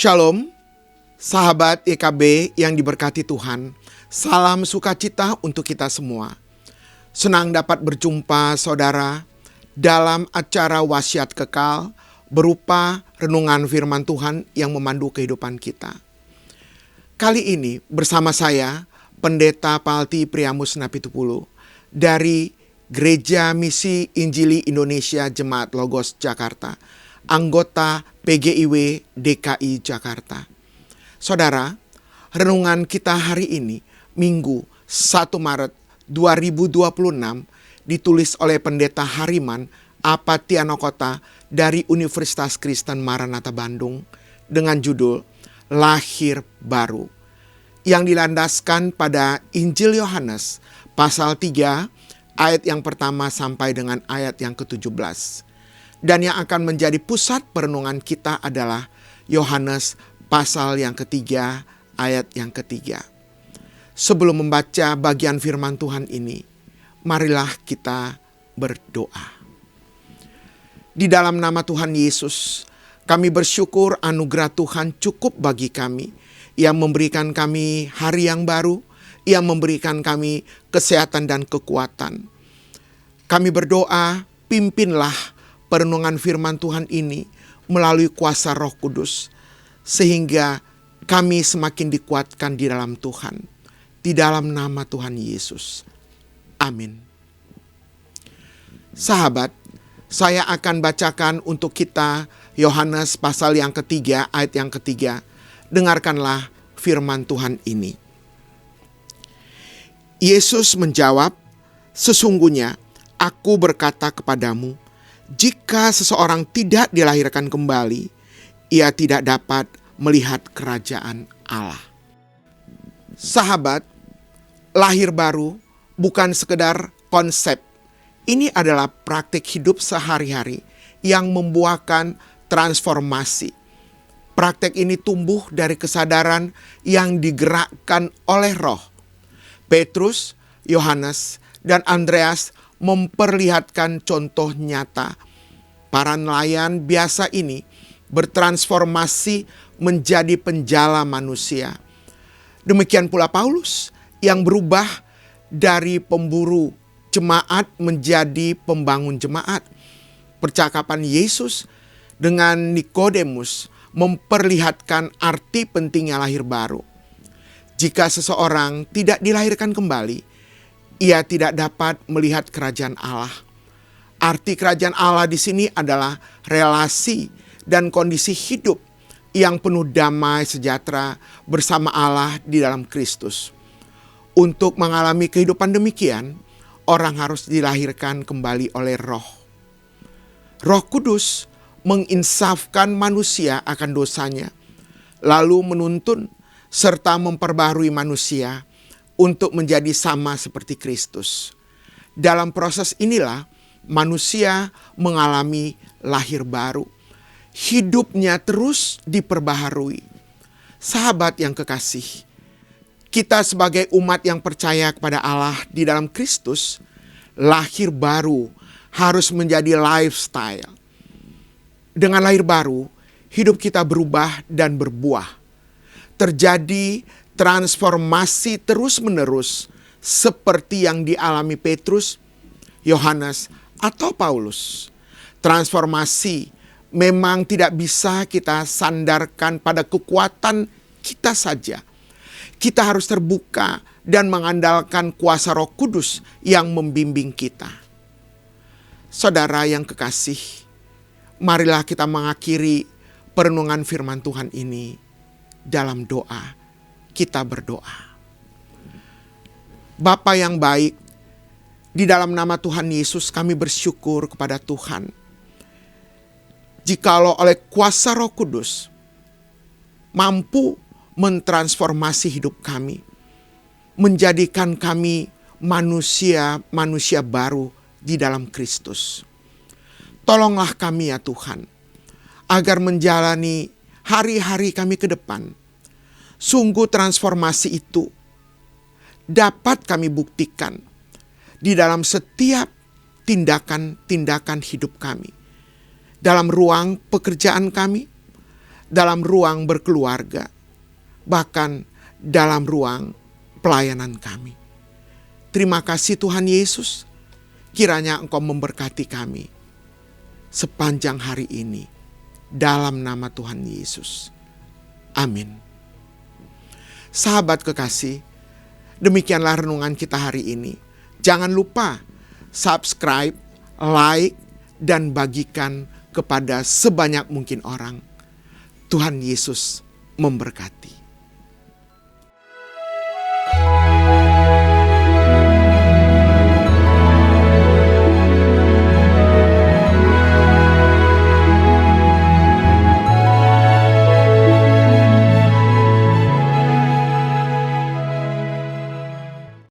Shalom, sahabat YKB yang diberkati Tuhan. Salam sukacita untuk kita semua. Senang dapat berjumpa saudara dalam acara Wasiat Kekal berupa renungan firman Tuhan yang memandu kehidupan kita. Kali ini bersama saya, Pendeta Palti Priamus Napitupulu dari Gereja Misi Injili Indonesia Jemaat Logos Jakarta, anggota PGIW DKI Jakarta. Saudara, renungan kita hari ini, Minggu 1 Maret 2026, ditulis oleh Pendeta Hariman Apatianokota dari Universitas Kristen Maranatha Bandung dengan judul Lahir Baru, yang dilandaskan pada Injil Yohanes pasal 3 ayat yang pertama sampai dengan ayat yang ke-17. Dan yang akan menjadi pusat perenungan kita adalah Yohanes pasal yang ketiga ayat yang ketiga. Sebelum membaca bagian firman Tuhan ini, marilah kita berdoa. Di dalam nama Tuhan Yesus, kami bersyukur anugerah Tuhan cukup bagi kami, yang memberikan kami hari yang baru, yang memberikan kami kesehatan dan kekuatan. Kami berdoa, pimpinlah perenungan firman Tuhan ini melalui kuasa Roh Kudus, sehingga kami semakin dikuatkan di dalam Tuhan. Di dalam nama Tuhan Yesus. Amin. Sahabat, saya akan bacakan untuk kita Yohanes pasal yang ketiga, ayat yang ketiga. Dengarkanlah firman Tuhan ini. Yesus menjawab, "Sesungguhnya aku berkata kepadamu, jika seseorang tidak dilahirkan kembali, ia tidak dapat melihat kerajaan Allah." Sahabat, lahir baru bukan sekedar konsep. Ini adalah praktik hidup sehari-hari yang membuahkan transformasi. Praktek ini tumbuh dari kesadaran yang digerakkan oleh Roh. Petrus, Yohanes, dan Andreas memperlihatkan contoh nyata. Para nelayan biasa ini bertransformasi menjadi penjala manusia. Demikian pula Paulus yang berubah dari pemburu jemaat menjadi pembangun jemaat. Percakapan Yesus dengan Nikodemus memperlihatkan arti pentingnya lahir baru. Jika seseorang tidak dilahirkan kembali, ia tidak dapat melihat kerajaan Allah. Arti kerajaan Allah di sini adalah relasi dan kondisi hidup yang penuh damai sejahtera bersama Allah di dalam Kristus. Untuk mengalami kehidupan demikian, orang harus dilahirkan kembali oleh Roh. Roh Kudus menginsafkan manusia akan dosanya, lalu menuntun serta memperbarui manusia untuk menjadi sama seperti Kristus. Dalam proses inilah manusia mengalami lahir baru. Hidupnya terus diperbaharui. Sahabat yang kekasih, kita sebagai umat yang percaya kepada Allah di dalam Kristus, lahir baru harus menjadi lifestyle. Dengan lahir baru, hidup kita berubah dan berbuah. Terjadi transformasi terus-menerus seperti yang dialami Petrus, Yohanes, atau Paulus. Transformasi memang tidak bisa kita sandarkan pada kekuatan kita saja. Kita harus terbuka dan mengandalkan kuasa Roh Kudus yang membimbing kita. Saudara yang kekasih, marilah kita mengakhiri perenungan firman Tuhan ini dalam doa. Kita berdoa. Bapa yang baik, di dalam nama Tuhan Yesus kami bersyukur kepada Tuhan. Jikalau oleh kuasa Roh Kudus mampu mentransformasi hidup kami, menjadikan kami manusia baru di dalam Kristus. Tolonglah kami ya Tuhan, agar menjalani hari-hari kami ke depan, sungguh transformasi itu dapat kami buktikan di dalam setiap tindakan-tindakan hidup kami. Dalam ruang pekerjaan kami, dalam ruang berkeluarga, bahkan dalam ruang pelayanan kami. Terima kasih Tuhan Yesus, kiranya Engkau memberkati kami sepanjang hari ini, dalam nama Tuhan Yesus. Amin. Sahabat kekasih, demikianlah renungan kita hari ini. Jangan lupa subscribe, like, dan bagikan kepada sebanyak mungkin orang. Tuhan Yesus memberkati.